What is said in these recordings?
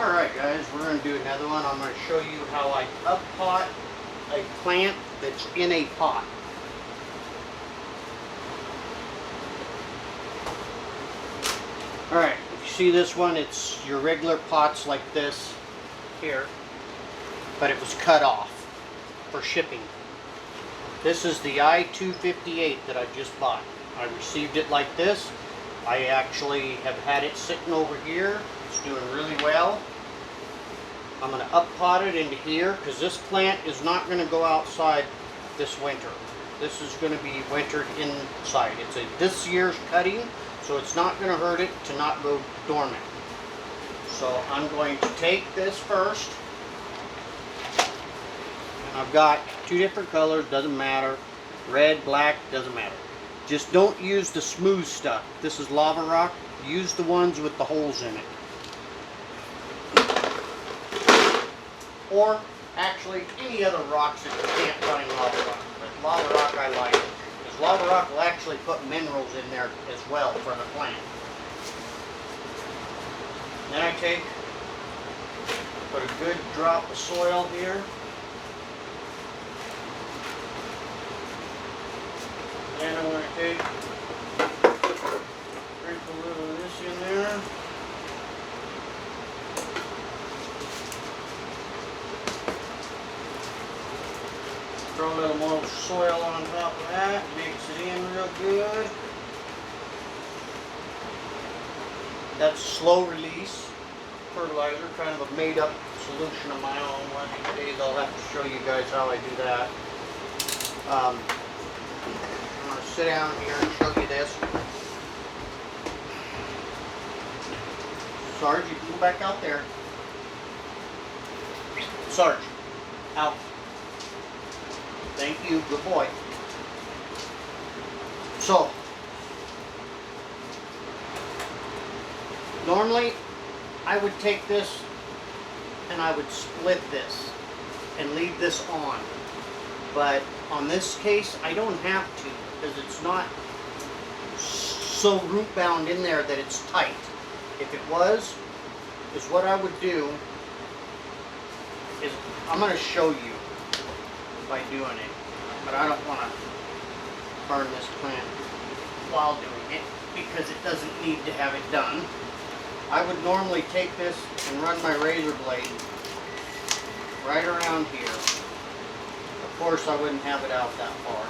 Alright guys, we're going to do another one. I'm going to show you how I up-pot a plant that's in a pot. Alright, if you see this one, it's your regular pots like this here, but it was cut off for shipping. This is the I-258 that I just bought. I received it like this. I actually have had it sitting over here. It's doing really well. I'm going to up-pot it into here because this plant is not going to go outside this winter. This is going to be wintered inside. It's this year's cutting, so it's not going to hurt it to not go dormant. So I'm going to take this first. And I've got two different colors, doesn't matter. Red, black, doesn't matter. Just don't use the smooth stuff. This is lava rock. Use the ones with the holes in it. Or actually any other rocks that you can't find lava rock. But lava rock I like. Because lava rock will actually put minerals in there as well for the plant. Then I put a good drop of soil here. Then I'm going to sprinkle a little of this in there. Throw a little more soil on top of that, mix it in real good. That's slow release fertilizer, kind of a made up solution of my own. One of these days I'll have to show you guys how I do that. I'm going to sit down here and show you this. Sarge, you can go back out there. Sarge, out. Thank you, good boy. So, normally I would take this and I would split this and leave this on. But on this case, I don't have to because it's not so root bound in there that it's tight. If it was, is what I would do is I'm going to show you by doing it, but I don't want to burn this plant while doing it because it doesn't need to have it done. I would normally take this and run my razor blade right around here. Of course I wouldn't have it out that far.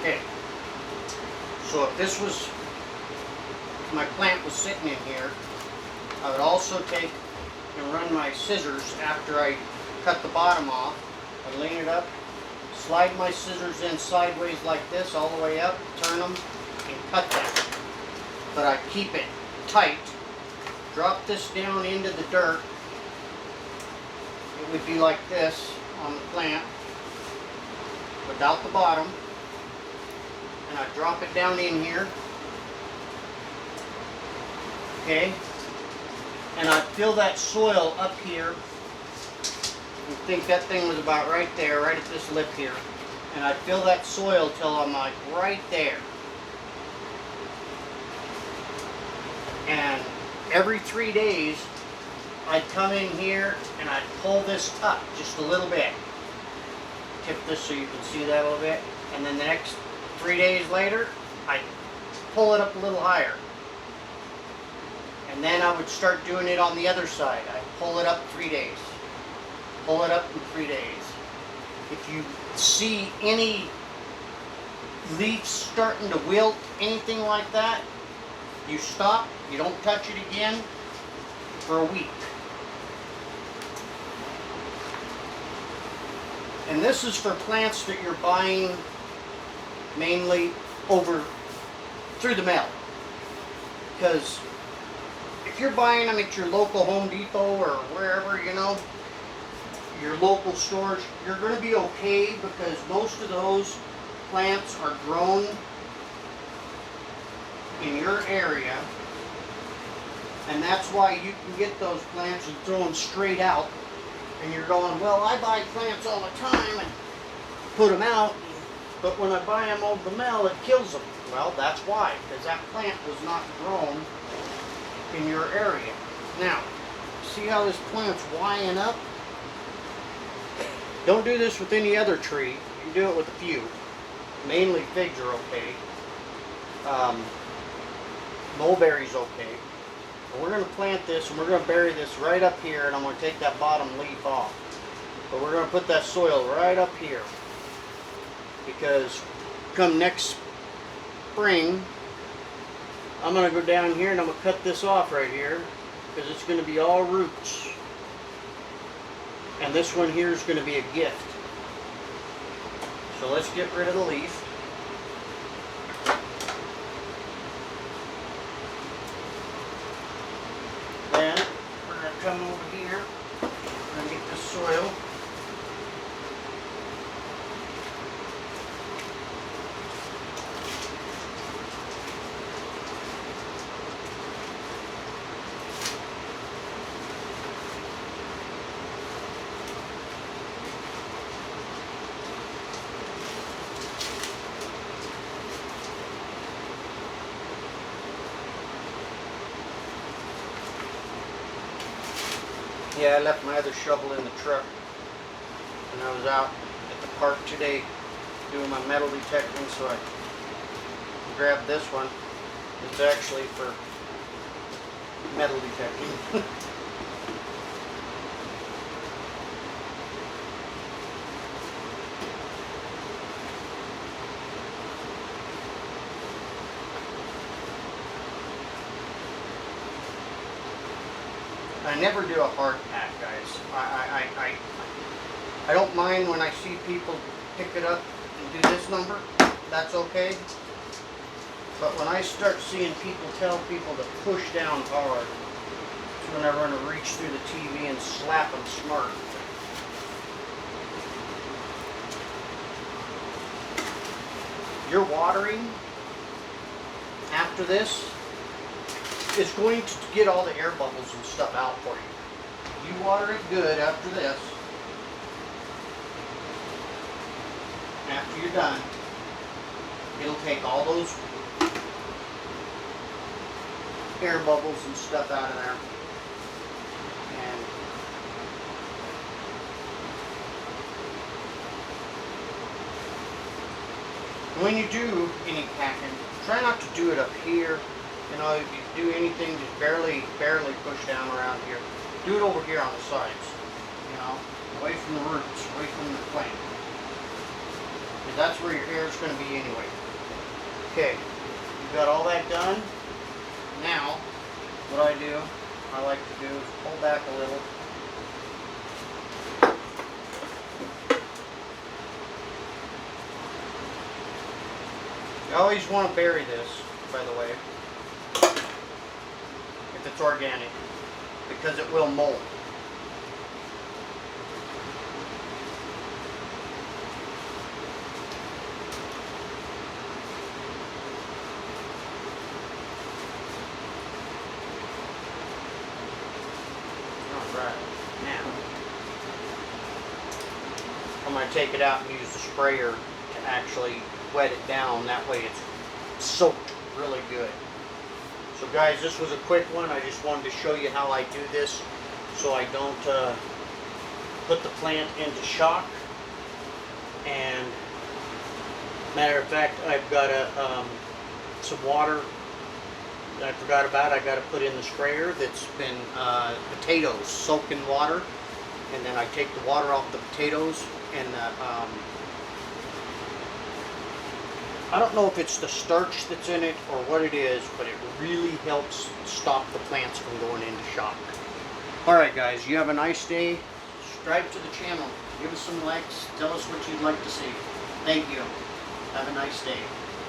Okay, so if my plant was sitting in here, I would also take and run my scissors after I cut the bottom off. I lean it up, slide my scissors in sideways like this all the way up, turn them, and cut that. But I keep it tight, drop this down into the dirt. It would be like this on the plant, without the bottom. And I drop it down in here. Okay. And I fill that soil up here. I think that thing was about right there, right at this lip here. And I fill that soil till I'm like right there. And every 3 days, I'd come in here and I'd pull this up just a little bit. Tip this so you can see that a little bit. And then the next 3 days later, I'd pull it up a little higher. And then I would start doing it on the other side. I'd pull it up 3 days. Pull it up in 3 days. If you see any leaves starting to wilt, anything like that, you stop, you don't touch it again for a week. And this is for plants that you're buying mainly through the mail. Because if you're buying them at your local Home Depot or wherever, you know, your local stores, you're going to be okay because most of those plants are grown in your area. And that's why you can get those plants and throw them straight out. And you're going, well, I buy plants all the time and put them out. But when I buy them over the mill, it kills them. Well, that's why. Because that plant was not grown in your area. Now, see how this plant's wying up? Don't do this with any other tree. You can do it with a few. Mainly figs are okay. Mulberry's okay. But we're going to plant this and we're going to bury this right up here, and I'm going to take that bottom leaf off. But we're going to put that soil right up here, because come next spring I'm going to go down here and I'm going to cut this off right here, because it's going to be all roots. And this one here is going to be a gift. So let's get rid of the leaf. Then we're going to come over here and get this soil. Yeah, I left my other shovel in the truck, and I was out at the park today doing my metal detecting, so I grabbed this one. It's actually for metal detecting. I never do a hard pack, guys. I don't mind when I see people pick it up and do this number. That's okay. But when I start seeing people tell people to push down hard, it's when I want to reach through the TV and slap them smart. Your watering after this is going to get all the air bubbles and stuff out for you. You water it good after this. After you're done, it'll take all those air bubbles and stuff out of there. And when you do any packing, try not to do it up here. You know, if you do anything, just barely push down around here. Do it over here on the sides. You know, away from the roots, away from the plant. Because that's where your air is going to be anyway. Okay, you've got all that done. Now, what I like to do is pull back a little. You always want to bury this, by the way, if it's organic, because it will mold. Alright, now I'm going to take it out and use the sprayer to actually wet it down. That way it's soaked really good. So guys, this was a quick one. I just wanted to show you how I do this so I don't put the plant into shock. And matter of fact, I've got some water that I forgot about. I got to put in the sprayer that's been potatoes soaked in water, and then I take the water off the potatoes, and I don't know if it's the starch that's in it or what it is, but it really helps stop the plants from going into shock. Alright guys, you have a nice day. Subscribe to the channel. Give us some likes. Tell us what you'd like to see. Thank you. Have a nice day.